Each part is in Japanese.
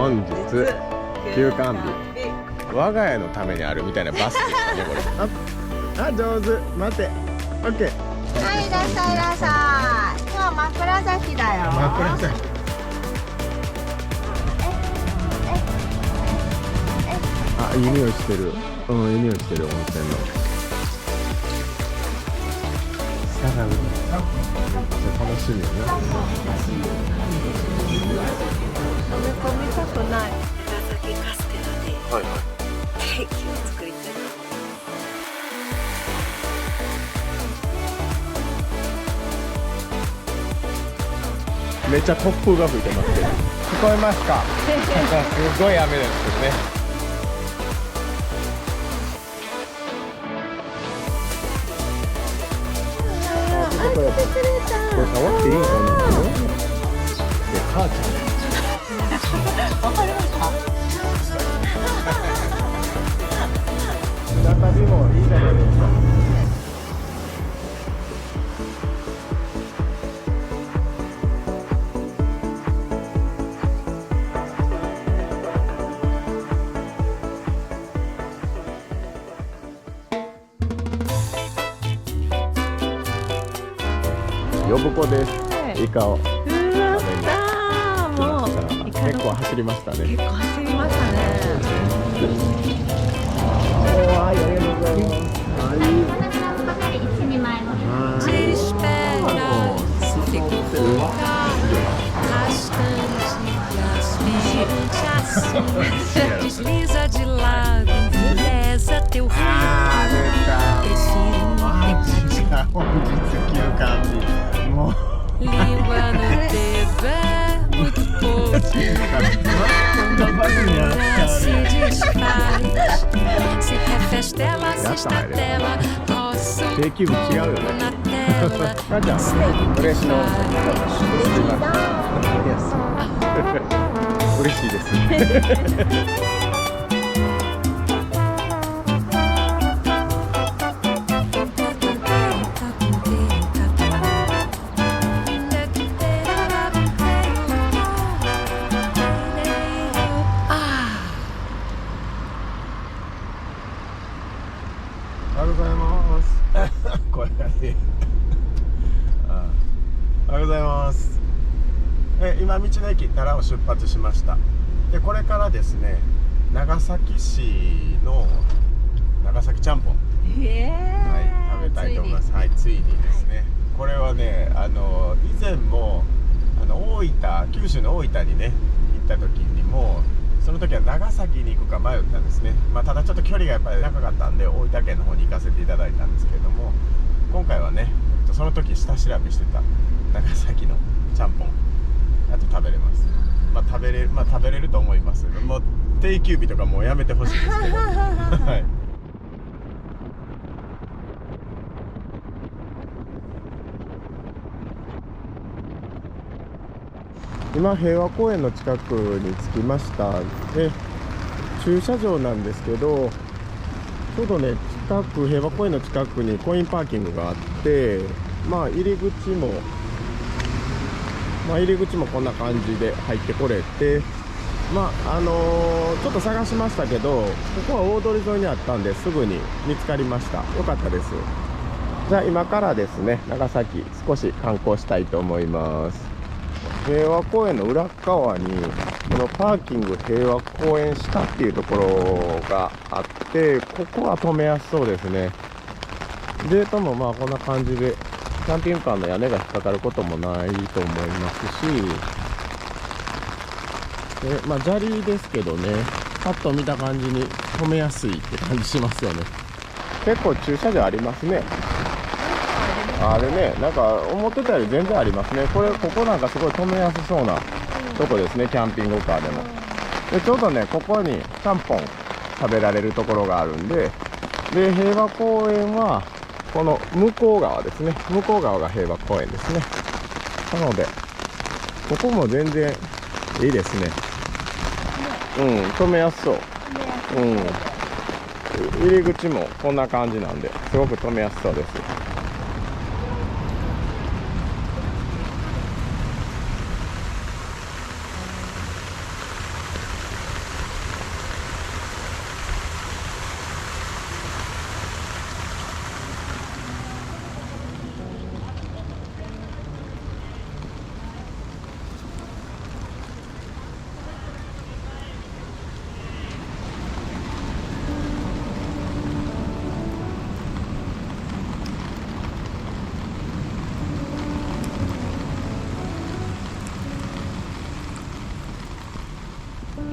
本日休館日、我が家のためにあるみたいなバスですよねこれ。あ、上手。待て。オッケー。はい、いらっしゃいいらっしゃい。今日は枕崎だよ。枕崎。あ、いい匂いしてる。うん、いい匂いしてる温泉の。さらに。めっちゃ楽しみよね。飲み込みたくない。長崎カステラではいはい。ケーキを作りたいと思います。めっちゃ突風が吹いてますけど。聞こえますか？すごい雨ですけどね。これ触っていいのかな？で、母ちゃん。わかりました。再びもいいじゃないですか。呼子です。イカを食べに来ました。結構走りましたね。結構走りましたね。はい、ありがとうございます。Desliza de lado, enveleza teu fio. Língua no dedo é muito pouco. Se desfaz. Se quer festa, ela assiste a tela. Posso na tela.嬉しいです。おはようございます。これがね。おはようございます。今道の駅奈良を出発しました。でこれからですね、長崎市の長崎ちゃんぽん、はい、食べたいと思います。はい、ついにですね、これはね、以前も九州の大分にね行った時にも、その時は長崎に行くか迷ったんですね。ただちょっと距離がやっぱり長かったんで大分県の方に行かせていただいたんですけれども、今回はねその時下調べしてた長崎のちゃんぽん、あと食べれます。食べれると思います。もう定休日とかもうやめてほしいですけど、はい。今平和公園の近くに着きました。で駐車場なんですけど、ちょうどね平和公園の近くにコインパーキングがあって、入り口もこんな感じで入ってこれて、ちょっと探しましたけど、ここは大通り沿いにあったんですぐに見つかりました。よかったです。じゃあ今からですね、長崎少し観光したいと思います。平和公園の裏側にこのパーキング平和公園下っていうところがあって、ここは止めやすそうですね。ゲートもこんな感じでキャンピングカーの屋根が引っかかることもないと思いますし、砂利ですけどね、パッと見た感じに止めやすいって感じしますよね。結構駐車場ありますね。あれね、なんか思ってたより全然ありますね。ここなんかすごい止めやすそうなとこですね、キャンピングカーでも。でちょうどね、ここにちゃんぽん食べられるところがあるんで、平和公園はこの向こう側ですね。向こう側が平和公園ですね。なのでここも全然いいですね。止めやすそう。入り口もこんな感じなんで、すごく止めやすそうです。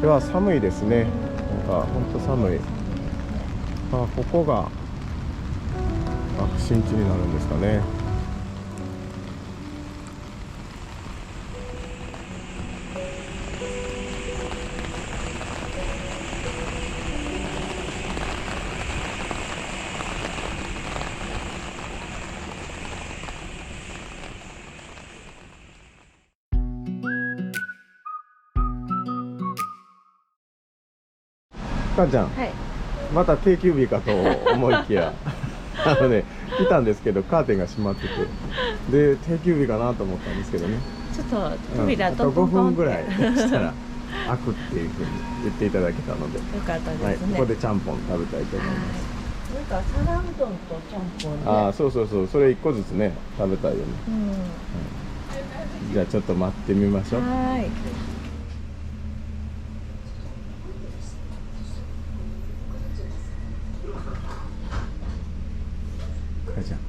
では寒いですね。なんか本当寒い。ここが爆心地になるんですかね。かんちゃん、はい。また定休日かと思いきや来たんですけどカーテンが閉まってて、で定休日かなと思ったんですけどね。ちょっとあと5分ぐらいしたら開くっていうふうに言っていただけたので、よかったですね。はい、ここでちゃんぽん食べたいと思います。なんか皿うどんとちゃんぽんね。ああ、そうそうそう、それ1個ずつね食べたいよね。じゃあちょっと待ってみましょう。はい。じゃあ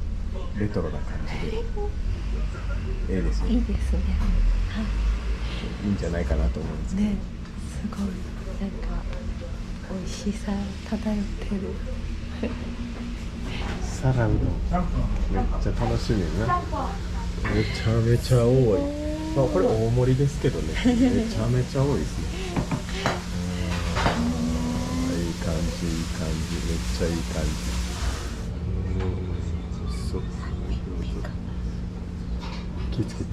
レトロな感じでですね。いいですね。いいんじゃないかなと思うんですけど。ね、すごいなんか美味しさ漂ってる。皿うどんめっちゃ楽しみね。めちゃめちゃ多い。まあこれ大盛りですけどね。めちゃめちゃ多いですね。いい感じ、いい感じ、めっちゃいい感じ。そう。気をつけて。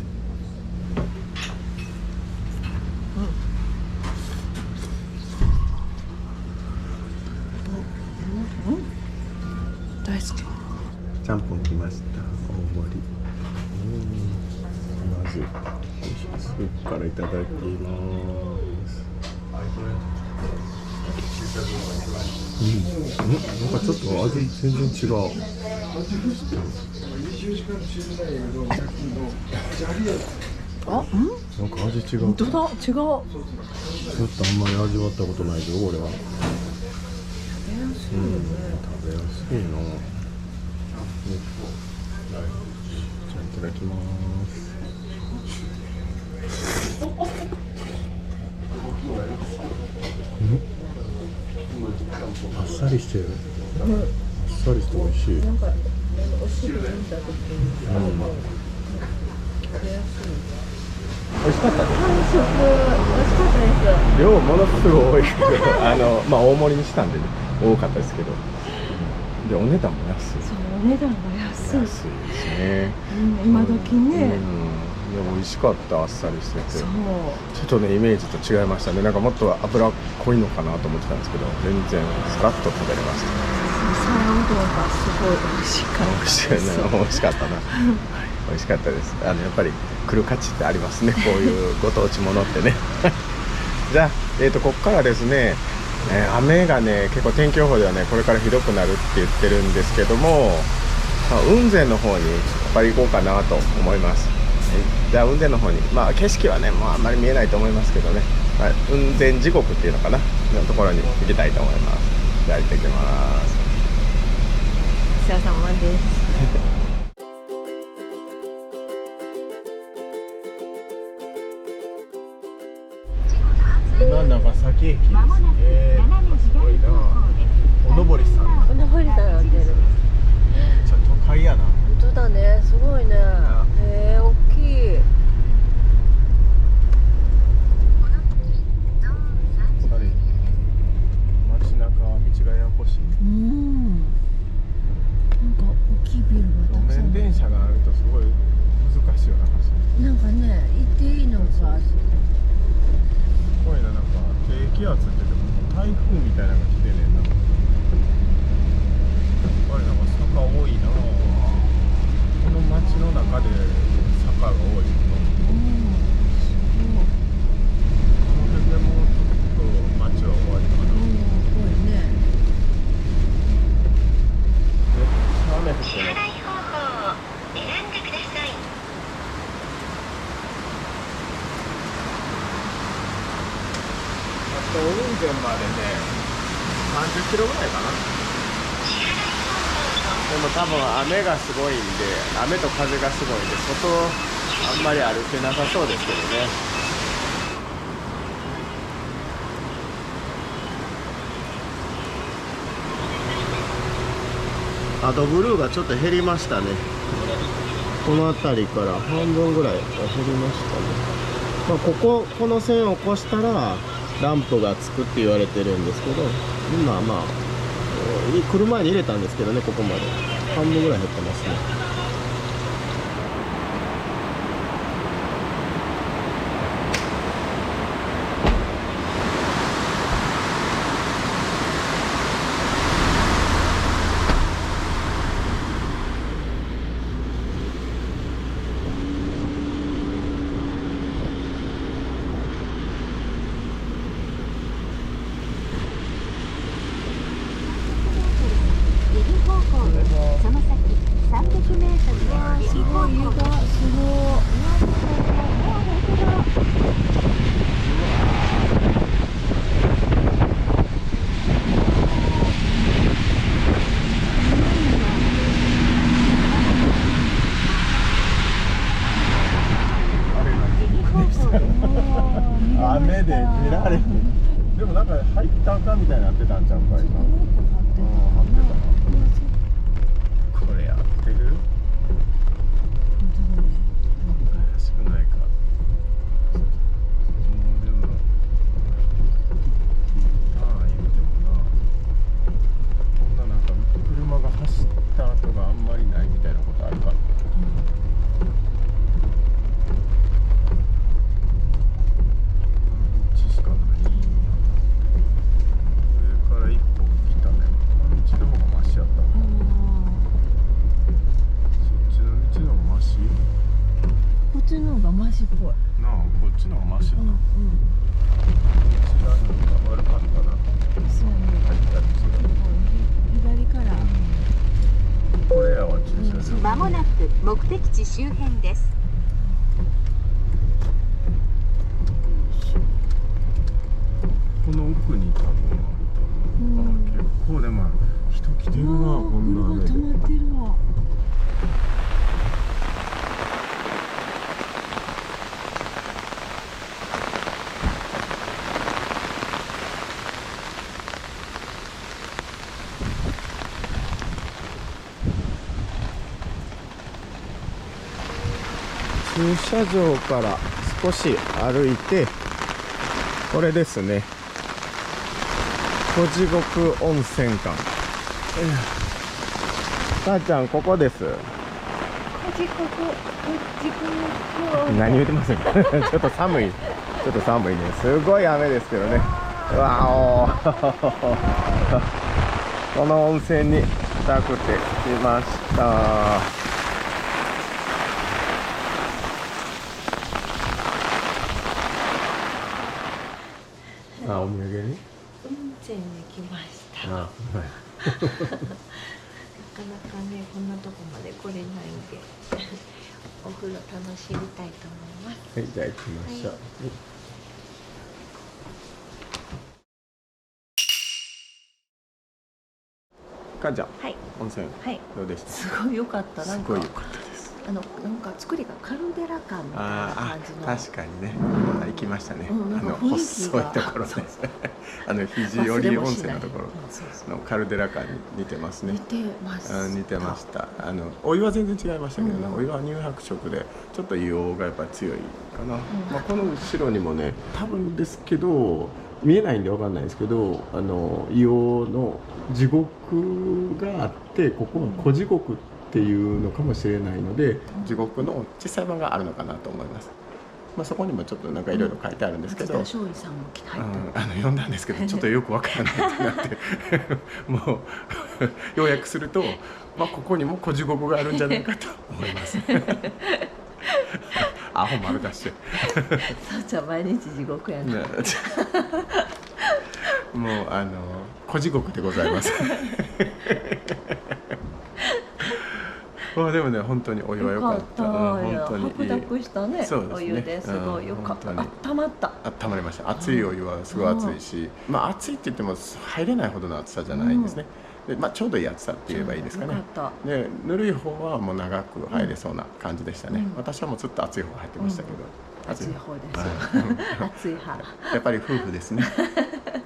大好き。ちゃんぽん来ました。大盛り。まずスープからいただきます。なんかちょっと味全然違う。あ、なんか味違う。本当だ、違う。ちょっとあんまり味わったことないけど、これは。食べやすいな。じゃあいただきます。あっさりしてる。あっさりして美味しい。なんかお汁飲んだ時に食べやすい。美味しかったです。完食美味しかったです。量ものすごい多いけど、まあ大盛りにしたんでね、多かったですけど。でお値段も安い。そう、お値段が安い。安いですね。今時ね。でも美味しかった、あっさりしてて。そう。ちょっとねイメージと違いましたね。なんかもっと脂濃いのかなと思ってたんですけど、全然さらっと食べれました。皿うどんがすごい美味しかったです。美味しかったな。美味しかったです。やっぱり来る価値ってありますね。こういうご当地ものってね。じゃあここからですね。雨がね結構天気予報ではねこれからひどくなるって言ってるんですけども、雲仙の方にやっぱり行こうかなと思います。じゃあ雲仙の方に、景色はねもうあんまり見えないと思いますけどね、雲仙地獄っていうのかなのところに行きたいと思います。じゃあ行ってきます。お疲れ様です。今長崎駅ですね。すごいな。おのぼりさん。おのぼりさんやってる。めっちゃ都会やな。本当だね、すごいね。大きい。やっぱり街中は道がややこしい。なんか大きいビルがたくさん。路面電車があるとすごい難しいような感じ。なんかね、行っていいのか。すごいな、なんか低気圧って言っても台風みたいなのが来てねんな。やっぱりなんか坂多いな。この街の中で坂が多いの。この辺でもうちょっと街は終わりかな。多いね。めっちゃ雨降ってます。雲仙までね30キロぐらいかな。でも多分雨がすごいんで、雨と風がすごいんで外あんまり歩けなさそうですけどね。アドブルーがちょっと減りましたね。この辺りから半分ぐらい減りましたね。まあ、この線を越したらランプがつくって言われてるんですけど、今まあ来る前に入れたんですけどね、ここまで半分ぐらい減ってますね。その先300メートルですごい湯がすご雨で出られへん。でもなんか入ったらあかんみたいになってたんちゃうか今。張ってたな。これやってる？怪しくないか。もうでも言うてもな、こんななんか車が走った跡があんまりないみたいなことあるかな。こっちの方がマシっぽいなあ、こっちの方がマシやな。こちらなんか悪かったな。そうね。入ったりする。左からこれやわ、駐車場。まもなく目的地周辺です。この奥に多分あると思う。あ、結構でも人来てるな、こんな雨で。止まってるわ。駐車場から少し歩いて、これですね、小地獄温泉館。母ちゃん、ここです。何言ってますちょっと寒い、ちょっと寒いね。すごい雨ですけどね。うわおこの温泉に来たくて来ました。あ、お土産に温泉に来ました。あ、はいなかなかね、こんなとこまで来れないんでお風呂楽しみたいと思います。はい、じゃあ行きましょう。かんちゃん、はい、温泉はい、どうでした？すごい良かった。なんかすごい良かったです。なんか作りがカルデラ感みたいな感じの。確かにね、行きましたね。なんか雰囲気が細いところですね。肘折温泉のところのカルデラ感に似てますね。似てます。似てました。お湯は全然違いましたけどね。お湯は乳白色でちょっと硫黄がやっぱり強いかな。まあこの後ろにもね、多分ですけど見えないんでわかんないですけど、硫黄の地獄があって、ここは小地獄っていうのかもしれないので、地獄の小さい版があるのかなと思います。まあそこにもちょっとなんかいろいろ書いてあるんですけど、松田松陰さんも入った読んだんですけどちょっとよくわからないってなってもう要約すると、まあここにも小地獄があるんじゃないかと思いますアホ丸出してさあちゃん毎日地獄やな、ね、もう小地獄でございますまあでもね、本当にお湯は良かった。本当に白濁したね、お湯ですごい良かった。温まった。温まりました。熱いお湯はすごい熱いし、まあ熱いって言っても入れないほどの熱さじゃないんですね。で、まあちょうどいい熱さって言えばいいですかね。で、ぬるい方はもう長く入れそうな感じでしたね。私はもうずっと熱い方が入ってましたけど。熱い方です。熱い派。やっぱり夫婦ですね。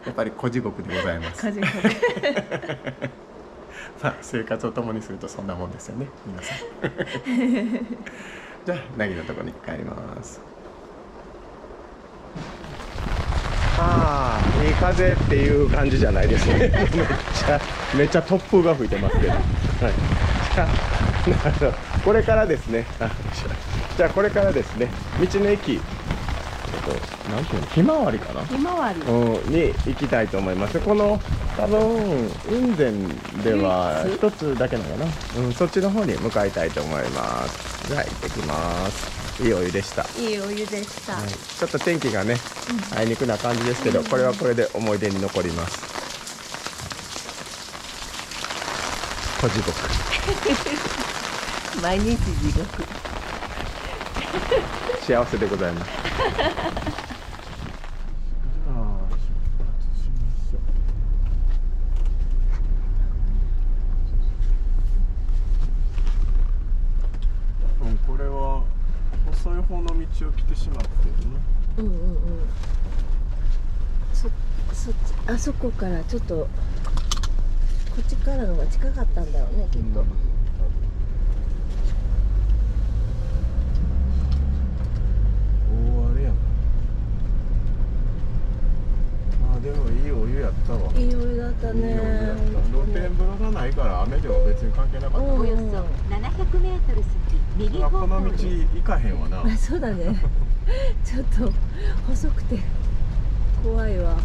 やっぱり小地獄でございます。小地獄。まあ生活を共にするとそんなもんですよね皆さん。じゃあ凪のところに帰ります。ああいい風っていう感じじゃないですね。めっちゃ突風が吹いてますけど、はい、じゃあこれからですね、じゃあこれからですね道の駅、なんていうの、ひまわりかな、ひまわり、に行きたいと思います。この多分雲仙では一つだけなのかな、そっちの方に向かいたいと思います。じゃあ行ってきます。いいお湯でした。いいお湯でした。はい、ちょっと天気がね、あいにくな感じですけど、これはこれで思い出に残ります。地獄。毎日地獄。幸せでございます。これは細い方の道を来てしまってるね。あそこからちょっとこっちからのが近かったんだよね、きっと。大荒れやな。あ、でもいいお湯やったわ。いいお湯だったね。露天風呂がないから雨でも別に関係なかった。およそ700メートル先右方この道向です。行かへんわな。あ、そうだね。ちょっと細くて怖いわ。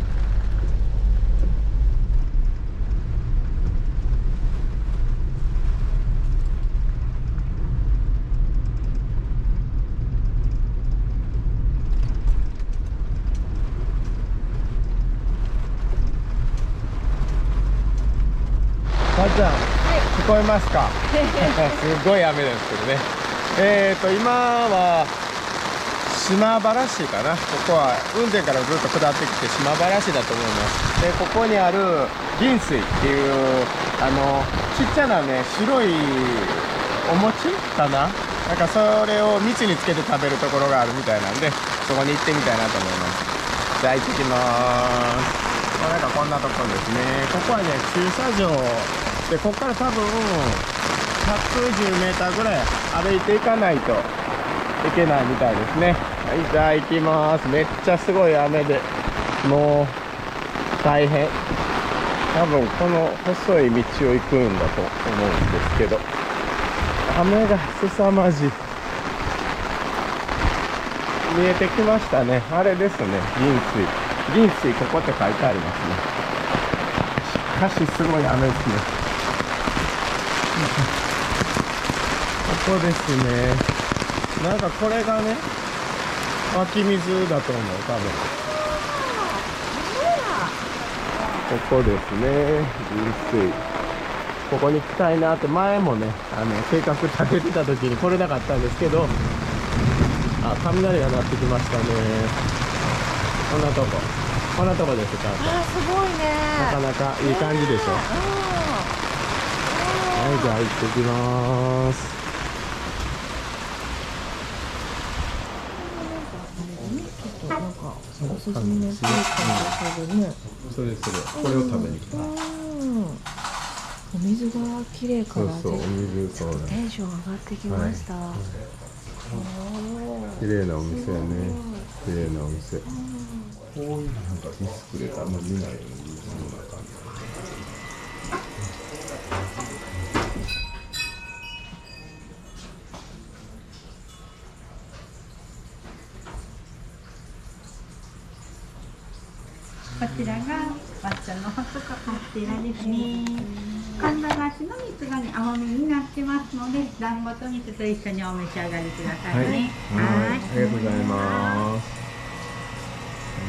さあちゃん、聞こえますか？すごい雨ですけどね。今は島原市かな。ここは雲仙からずっと下ってきて島原市だと思います。で、ここにある銀水っていうちっちゃなね白いお餅かな。なんかそれを蜜につけて食べるところがあるみたいなんで、そこに行ってみたいなと思います。じゃあ行ってきます。なんかこんなところですね。ここはね駐車場で、ここから多分110メーターぐらい歩いていかないといけないみたいですね。はい、じゃあ行きます。めっちゃすごい雨でもう大変。多分この細い道を行くんだと思うんですけど、雨が凄まじい。見えてきましたね。あれですね、銀水ここって書いてありますね。しかしすごい雨ですね。ここですね。なんかこれがね湧き水だと思う、多分。ここですね、銀水。ここに来たいなって前もね計画立ててた時に来れなかったんですけど、あ、雷が鳴ってきましたね。こんなとこですか。あ、すごいね。なかなかいい感じでしょ。はい、じゃあ行ってきます。なんかおすすめのスーパーでね。それこれを食べに来た。お水が綺麗からそう、お水、ちょっとテンション上がってきました。綺麗なお店やね。綺麗なお店。こういうなんかディスプレイあんま見ないよね。こちらが抹茶のホットカステラですね。神田菓子の蜜がね甘めになってますので、団子と蜜と一緒にお召し上がりくださいね。はい、ありがとうございます。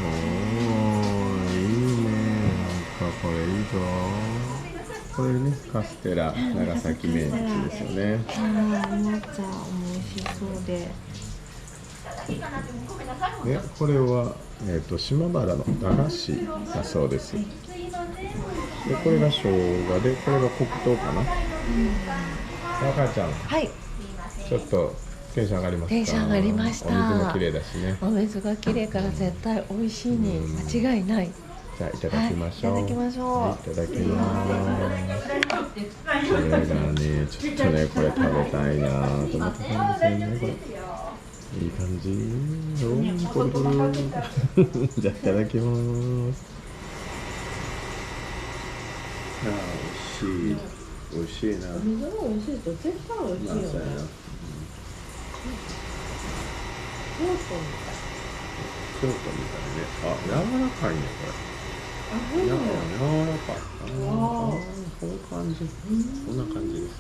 おー、いいね。なんかこれいいぞ。これね、カステラ長崎名物ですよね。抹茶美味しそうで。ね、これは、島原の駄菓子だそうです。で、これが生姜で、これが黒糖かな。赤ちゃん、はい。ちょっとテンション上がりますか。テンション上がりました。お水も綺麗だしね。お水が綺麗から絶対美味しいに間違いない。じゃあいただきましょう。はい、いただきましょう。はい、いただきます。これがね、ちょっとね、これ食べたいなと思ってたんですよね。これいい感じ。おー、コルコル。じゃあいただきます。あー、美味しい。美味しいな。水が美味しいと絶対美味しいよね。そうやな。京都み京都みたいね。あ、柔らかいね、これ。たい。柔あ、らかい。こういう感じ。こんな感じです。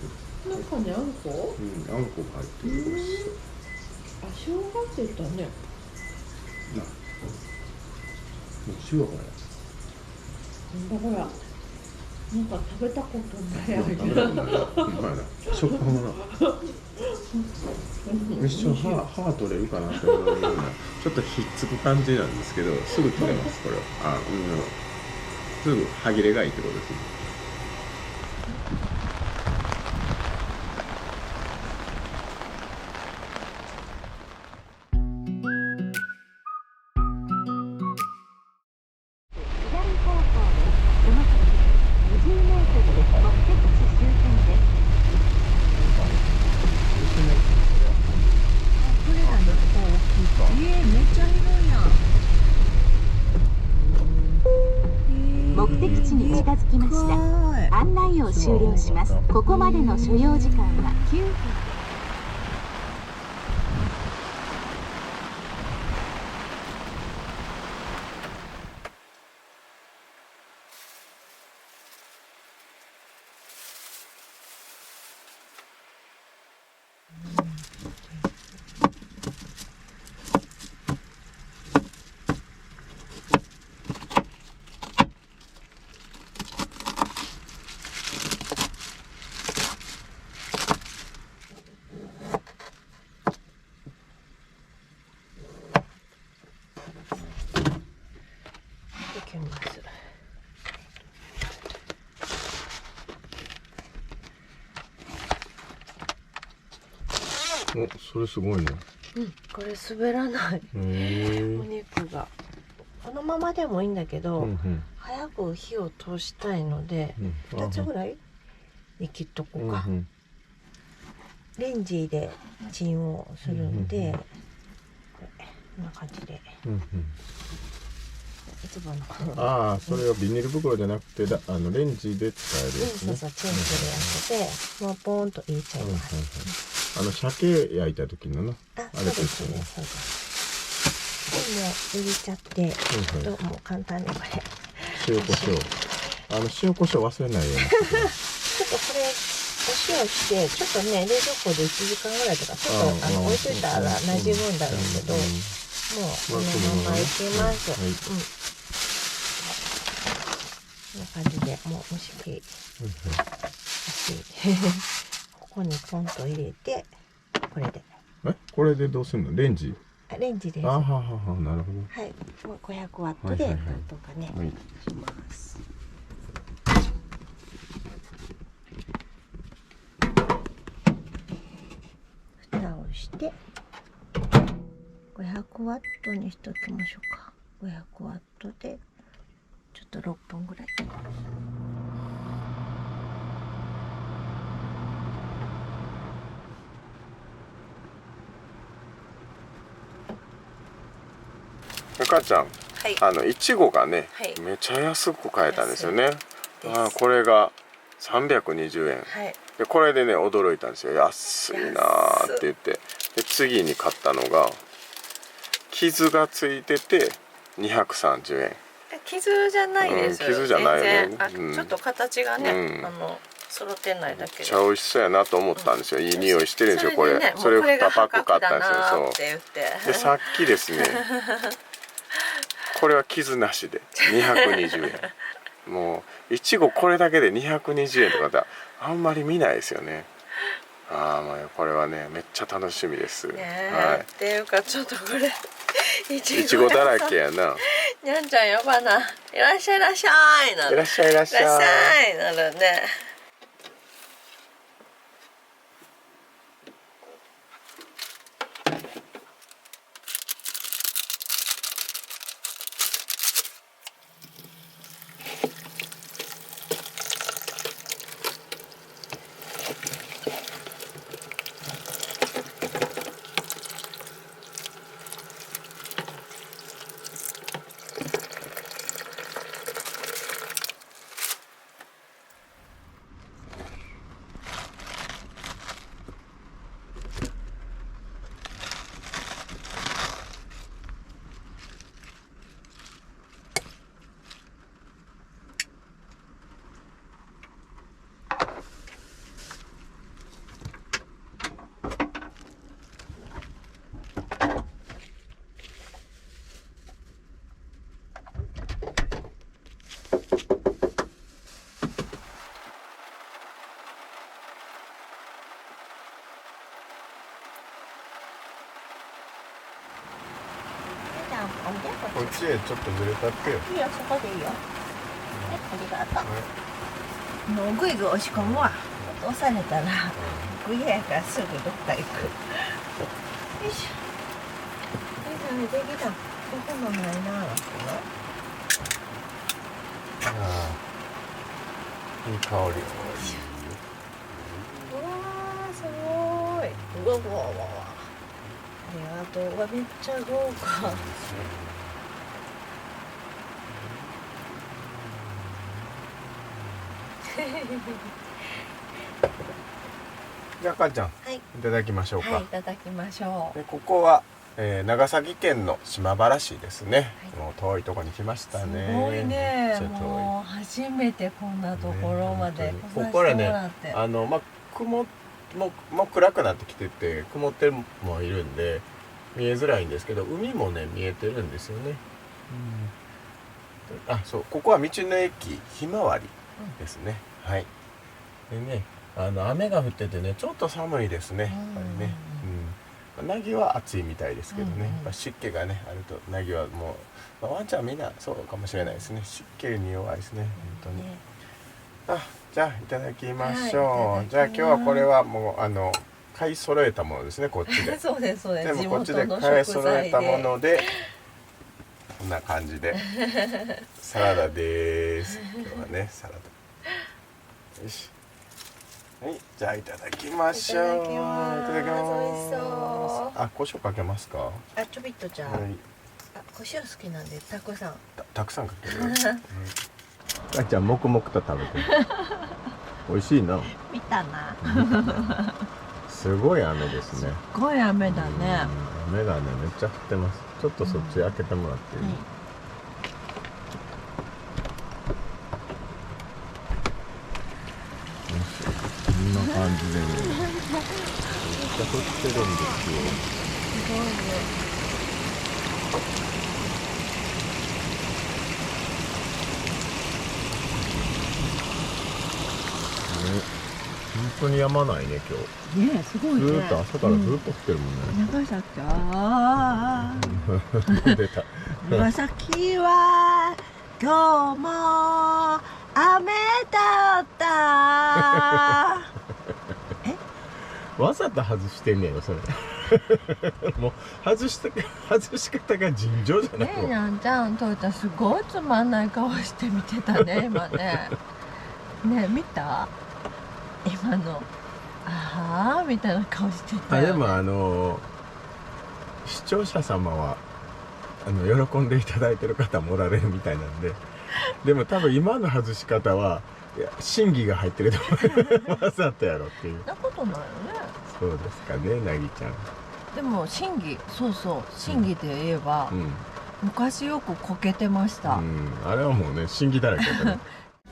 中にあんこ？うん、あんこが入ってる。美味しそう。あ、生姜って言ったね。な。もう塩がほら。なんか食べたことない味。食べたことない。うまいな。食感がな。一瞬歯取れるかなって思うような、ちょっとひっつく感じなんですけど、すぐ取れます、これは。あ、すぐ歯切れがいいってことですね。左方向でその先50メートルで目的地周辺です。これなんだ。めっちゃ広いやん。目的地に近づきました。案内を終了します。ここまでの所要時間は9分。できます。お、それすごいね。うん、これ滑らない。お肉が。このままでもいいんだけど、早く火を通したいので、2つぐらいに切っとこうか。レンジでチンをするんで、こんな感じで。いつもの。ああ、それをビニール袋じゃなくて、レンジで使えるやつね。そうそう、チンするやつで、もうポーンと入れちゃいます。鮭焼いた時のな。あ、そうですね、そうです。でもう入れちゃって、もう簡単にこれ。塩コショウ。塩コショウ忘れないようにしてください。ちょっとこれお塩してちょっとね冷蔵庫で1時間ぐらいとかちょっと置いといたら馴染むんだろうけど、もうこのままいきます。こんな感じでもう蒸し器ここにポンと入れて、これでこれでどうするの？レンジ？レンジです。あははは、なるほど。はい、もう500ワットでなんとかね、します。蓋をして500ワットにしておきましょうか。500ワットでちょっと6分ぐらい。赤ちゃん、いちごがね、はい、めちゃ安く買えたんですよね。これが320円、でこれでね驚いたんですよ。安いなーって言って、で次に買ったのが傷がついてて230円。傷じゃないですよ、傷じゃないよね。ちょっと形がね、揃ってないだけでめっちゃ美味しそうやなと思ったんですよ。いい匂いしてるんですよ、これ。それ2パック買ったんですよ。そうでさっきですねこれは傷なしで220円。もういちごこれだけで220円とかってあんまり見ないですよね。まあこれはねめっちゃ楽しみです。っていうかちょっとこれいちごだらけやな。にゃんちゃん呼ばな。いらっしゃいいらっしゃいなる。いらっしゃいいらっしゃい。いらっしゃいなるね。おいでこっちへちょっとずれたってよ。いいよ、そこでいいよ。ありがとう。もうぐいぐい押し込むわ。押されたらぐいやからすぐどっか行く。よいしょ。できた。ここもないな。ああ、いい香り。うわー、すごい。うわうわうわうわ。ありがとう。うわ、めっちゃ豪華。じゃあ母ちゃん、はい、いただきましょうか。はい、いただきましょう。でここは、長崎県の島原市ですね。もう遠いところに来ましたね。すごいね。めっちゃ遠い。もう初めてこんなところまでね来させてもらって。ここからね、まあ雲もう暗くなってきてて曇ってもいるんで見えづらいんですけど、海もね見えてるんですよね。あ、そう、ここは道の駅ひまわりですね。はい。でね、雨が降っててね、ちょっと寒いですね。やっぱりね。ナギは暑いみたいですけどね。やっぱ湿気がねあるとナギはもう、ワンちゃんはみんなそうかもしれないですね。湿気に弱いですね。本当に。あ、じゃあいただきましょう。はい、じゃあ今日はこれはもう買い揃えたものですね。こっちで。そうですそうです。全部こっちで買い揃えたもので。こんな感じでサラダです。今日はねサラダ。よし。はい、じゃあいただきましょう。いただきます。美味しそう。あ、胡椒かけますか。あ、ちょびっとじゃあ。はい、あ、胡椒好きなんでたくさん。たくさんかける。あ、じゃあ黙々と食べて。美味しいな。見たな。すごい雨ですね。すごい雨だね。雨がねめっちゃ降ってます。ちょっとそっち開けてもらっていい？こんな感じでね、めっちゃ降ってるんですよ。すごいね。本当に止まないね今日。ね、すごいね。ずーっと朝からずーっと降ってるもんね。長崎、ああ。出た。長崎は今日も雨だった。わざと外してんねやそれ。もう外し方が尋常じゃないねえ、にゃんちゃん、父ちゃんすごいつまんない顔して見てたね今ね。ねえ、見た？今のああみたいな顔してたよ、ね。でも視聴者様は喜んでいただいてる方もおられるみたいなんで、でも多分今の外し方はいや審議が入ってると思う。わざとやろっていう。そんなことないよね。そうですかね、なぎちゃん。でも審議、そうそう審議で言えば、昔よくこけてました。あれはもうね審議だらけだったね。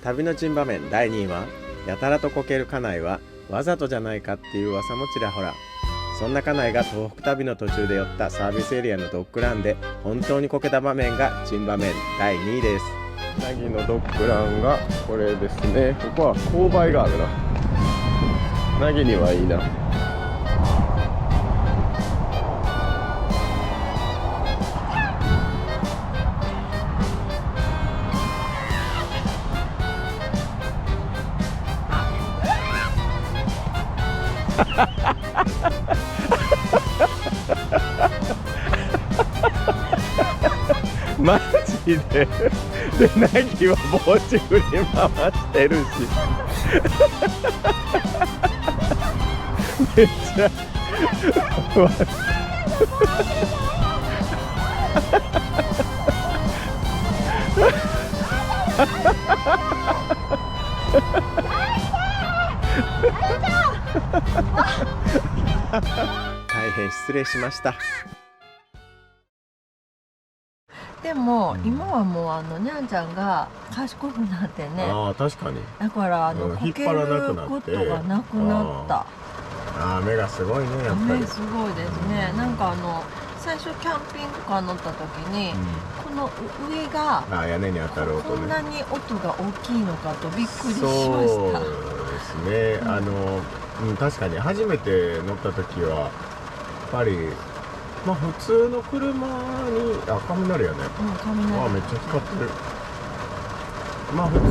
旅の珍場面第2位はやたらとこける家内はわざとじゃないかっていう噂もちらほら。そんな家内が東北旅の途中で寄ったサービスエリアのドッグランで本当にこけた場面が珍場面第2位です。なぎのドッグランがこれですね。ここは勾配があるな。なぎにはいいな。マジで。でナギは帽子振り回してるし。めっちゃ大変失礼しました。でも、今はもうにゃんちゃんが賢くなってね。ああ確かに。だからこけることがなくなった。雨がすごいねやっぱり。雨すごいですね。なんか最初キャンピングカー乗った時に、この上が屋根に当たる音ね。こんなに音が大きいのかとびっくりしました。そうですね。確かに初めて乗った時はやっぱりまあ普通の車に雷やね。雷。あめっちゃ光ってる。まあ普通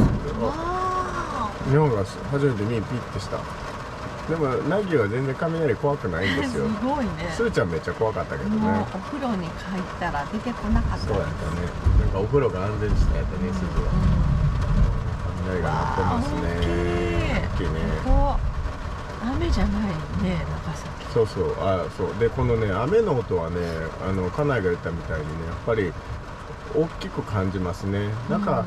日本が初めて耳ピッてした。でもナギは全然雷怖くないんですよ。すごいね。スーちゃんめっちゃ怖かったけどね。もうお風呂に入ったら出てこなかった。そうやったね。なんかお風呂が安全地帯やったね、鈴は。雷が鳴ってますね。大きいね。雨じゃないね、長崎。そうそう、そうでこのね雨の音はね家内が言ったみたいにねやっぱり大きく感じますね。なんか、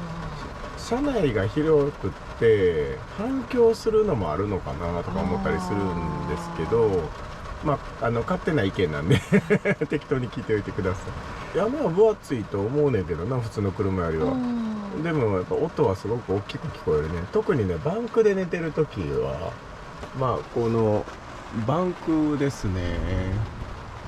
車内が広くって反響するのもあるのかなとか思ったりするんですけど、まあ勝手な意見なんで適当に聞いておいてください。雨は分厚いと思うねんけどな、普通の車よりは。でもやっぱ音はすごく大きく聞こえるね。特にねバンクで寝てる時はまあこのバンクですね、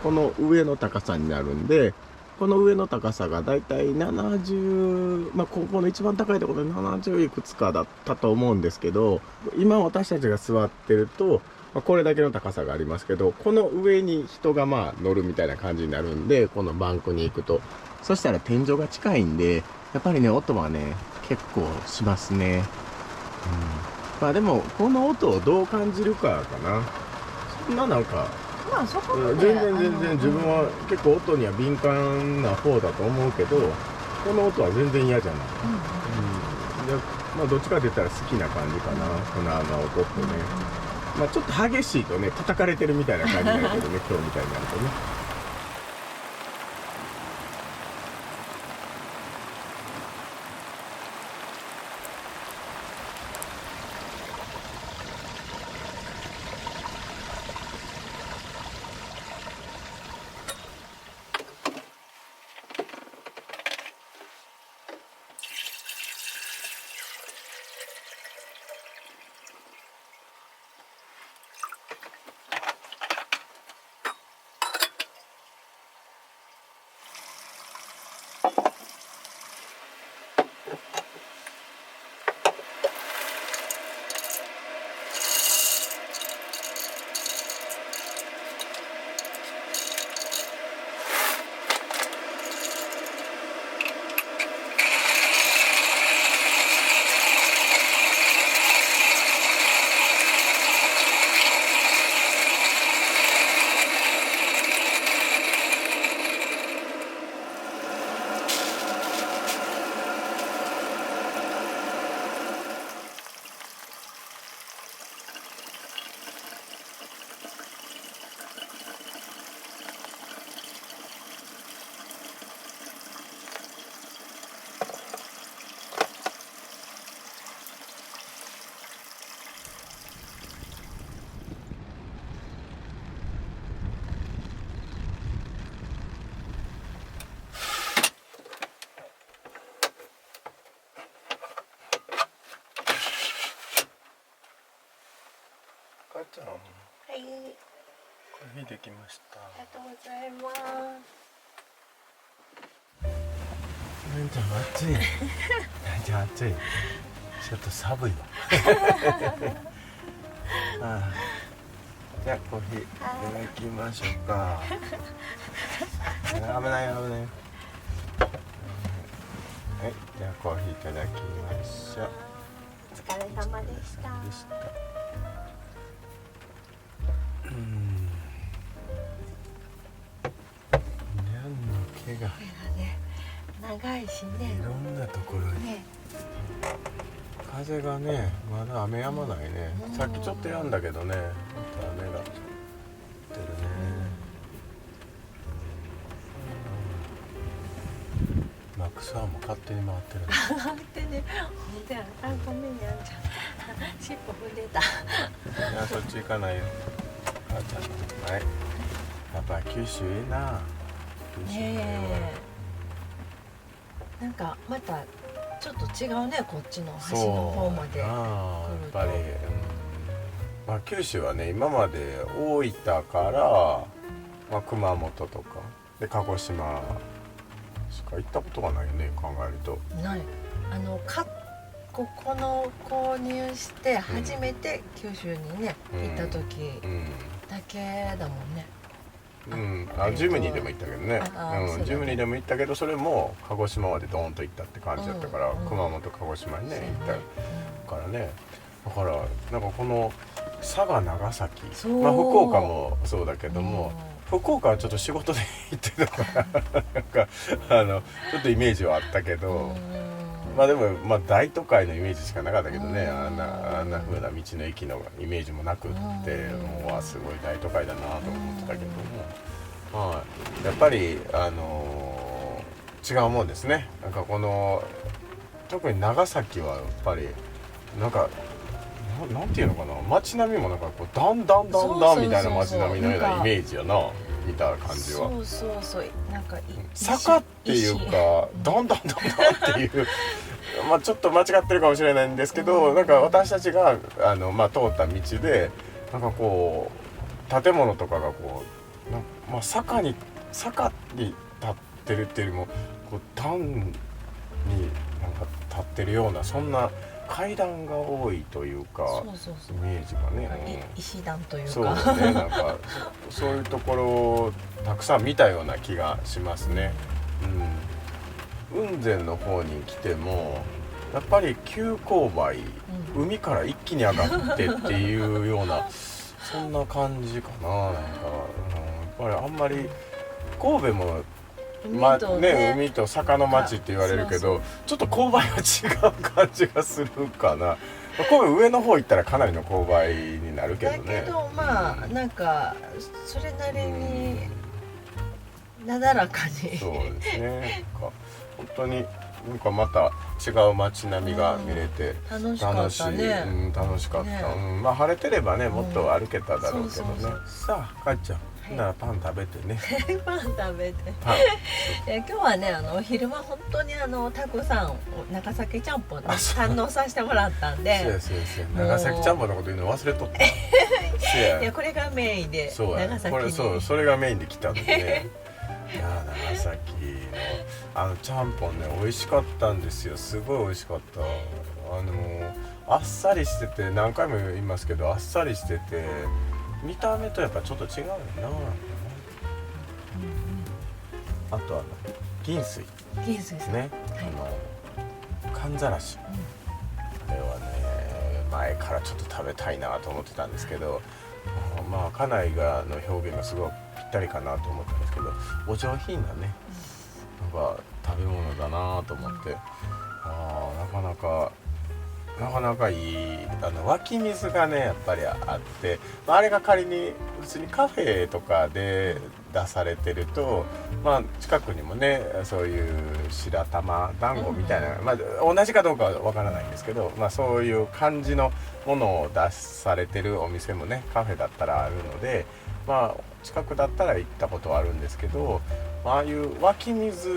この上の高さになるんで、この上の高さがだいたい70、まあここの一番高いところで70いくつかだったと思うんですけど、今私たちが座ってると、これだけの高さがありますけど、この上に人がまあ乗るみたいな感じになるんで、このバンクに行くとそしたら天井が近いんでやっぱりね音はね結構しますね。まあでもこの音をどう感じるかかな。そんななんかまあそこまで全然自分は結構音には敏感な方だと思うけど、この音は全然嫌じゃない。でまあどっちかって言ったら好きな感じかな、この音ってね。まあちょっと激しいとね叩かれてるみたいな感じになるけどね今日みたいになるとね。母ちゃん、はい、コーヒーできました。ありがとうございます。なんちゃん暑い。なんちゃん暑い。ちょっと寒いわ。じゃあコーヒーいただきましょうか。危ない危ない。はい、じゃあコーヒーいただきましょう。お疲れ様でした。毛がね、長いしね、いろんなところに、ね、風がね、まだ雨止まないね、さっきちょっと止んだけどね、また雨が降ってるね、マックスワンも勝手に回ってるね勝手に、ほんとや、ごめんね、あんちゃん尻尾踏んでた。いや、そっち行かないよ、母ちゃん。はい、やっぱ九州いいな。なんかまたちょっと違うね、こっちの橋の方まで来ると。やっぱり、まあ、九州はね今まで大分から、まあ、熊本とかで鹿児島しか行ったことがないよね、考えると。ない。ここの購入して初めて九州にね、行った時だけだもんね。ジムニーでも行ったけどね、そうだねジムニーでも行ったけど、それも鹿児島までドーンと行ったって感じだったから、うん熊本鹿児島にねそう行ねったからね。だからなんかこの佐賀長崎、そうまあ福岡もそうだけども、福岡はちょっと仕事で行ってたからなんかちょっとイメージはあったけど、まあでもまあ大都会のイメージしかなかったけどね、あんな風な道の駅のイメージもなくって、もうすごい大都会だなと思ってたけども、まあやっぱり違うもんですね。なんかこの特に長崎はやっぱりなんかなんていうのかな、街並みもなんかこうだんだんみたいな街並みのようなイメージやな、見た感じは。そうなんか坂っていうかどんどんっていうまあちょっと間違ってるかもしれないんですけど、なんか私たちがまあ通った道でなんかこう建物とかがこうまあ坂に立ってるっていうよりもこう段になんか立ってるような、そんな階段が多いというか、イメージがね、石段というか、そうね、なんかそういうところをたくさん見たような気がしますね。雲仙の方に来てもやっぱり急勾配、海から一気に上がってっていうようなそんな感じかな。なんか、やっぱりあんまり神戸もまあね、海と坂の町って言われるけど、ちょっと勾配は違う感じがするかな。神戸上の方行ったらかなりの勾配になるけどね。だけどまあなんかそれなりになだらかに、そうですね。本当になんかまた違う街並みが見れて楽しかったね。楽しかった。ね、まあ晴れてればねもっと歩けただろうけどね。さあかっちゃん。ならパン食べてね。パン食べて。パン。今日はねお昼間本当にたくさん長崎ちゃんぽん堪能させてもらったんで。そう長崎ちゃんぽんのこと言うの忘れとった。いやこれがメインで長崎に。それがメインで来たんでね。いや長崎のちゃんぽんね美味しかったんですよ。すごい美味しかった。あっさりしてて、何回も言いますけどあっさりしてて。見た目とやっぱちょっと違うよな。あと銀水ですね。かんざらし、あれはね前からちょっと食べたいなと思ってたんですけど、まあ家内がの表現がすごいぴったりかなと思ったんですけど、お上品なねなんか食べ物だなと思って、なかなかいい湧き水がねやっぱりあって、あれが仮に普通にカフェとかで出されてると、まあ近くにもねそういう白玉団子みたいな、まあ同じかどうかはわからないんですけど、まあそういう感じのものを出されてるお店もねカフェだったらあるので、まあ近くだったら行ったことはあるんですけど、ああいう湧き水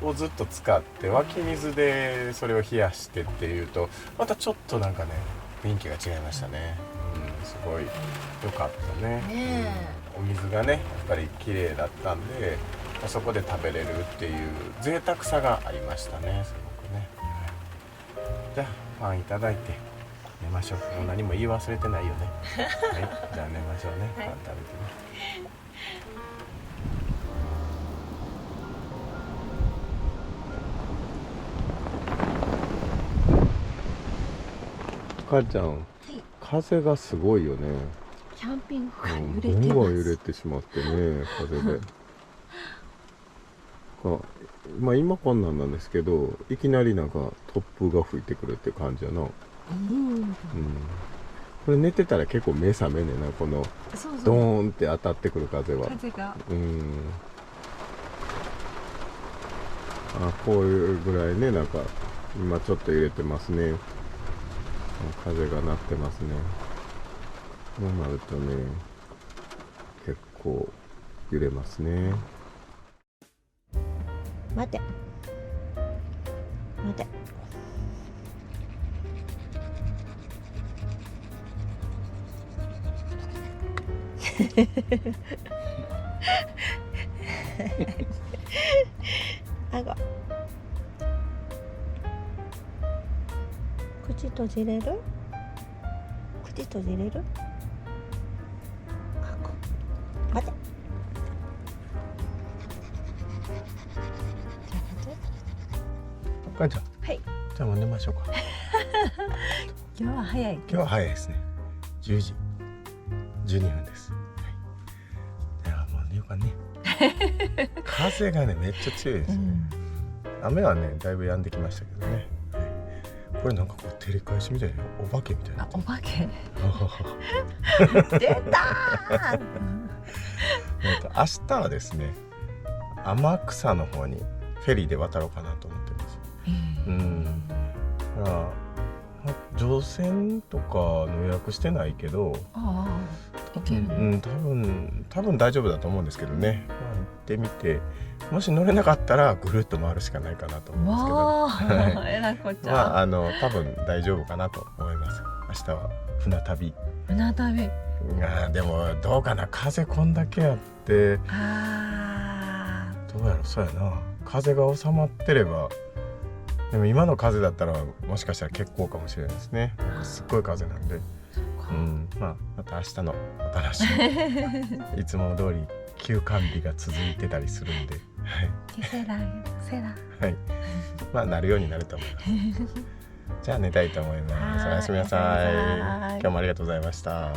をずっと使って湧き水でそれを冷やしてっていうとまたちょっとなんかね雰囲気が違いましたね。すごい良かったね。お水がねやっぱり綺麗だったんで、そこで食べれるっていう贅沢さがありましたね、すごくね。じゃあパンいただいて寝ましょう。もう何も言い忘れてないよね。はい、じゃあ寝ましょうね。パン食べてね。母ちゃん、風がすごいよね。キャンピングカー揺れてます。どんどん揺れてしまってね、風で。まあ今こんなんなんですけど、いきなりなんか突風が吹いてくるって感じやな。これ寝てたら結構目覚めねえな、このドーンって当たってくる風は。こういうぐらいね、なんか今ちょっと揺れてますね。風が鳴ってますね。こうなるとね結構揺れますね。待てあご口閉じれる？口閉じれる？待てかんちゃん、はい。じゃあもう寝ましょうか。今日は早い。今日は早いですね。10時12分です。はい、いやもう寝ようかね。風がねめっちゃ強いですね。雨はねだいぶ止んできましたけどね。これなんかこう照り返しみたいな、お化けみたいな。お化け。出たー。明日はですね、天草の方にフェリーで渡ろうかなと思ってます。だから乗船とかの予約してないけど、行ける。多分大丈夫だと思うんですけどね。まあ、行ってみて、もし乗れなかったらぐるっと回るしかないかなと思うんですけど。えらいこっちゃ。まあ多分大丈夫かなと思います。明日は船旅。船旅。でもどうかな、風こんだけあって。どうやろ、そうやな。風が収まってれば。でも今の風だったらもしかしたら結構かもしれないですね。すっごい風なんで。また明日のお楽しみ。いつも通り休館日が続いてたりするんで。セラ。はい。まあなるようになると思います。じゃあ寝たいと思います。おやすみなさい。今日もありがとうございました。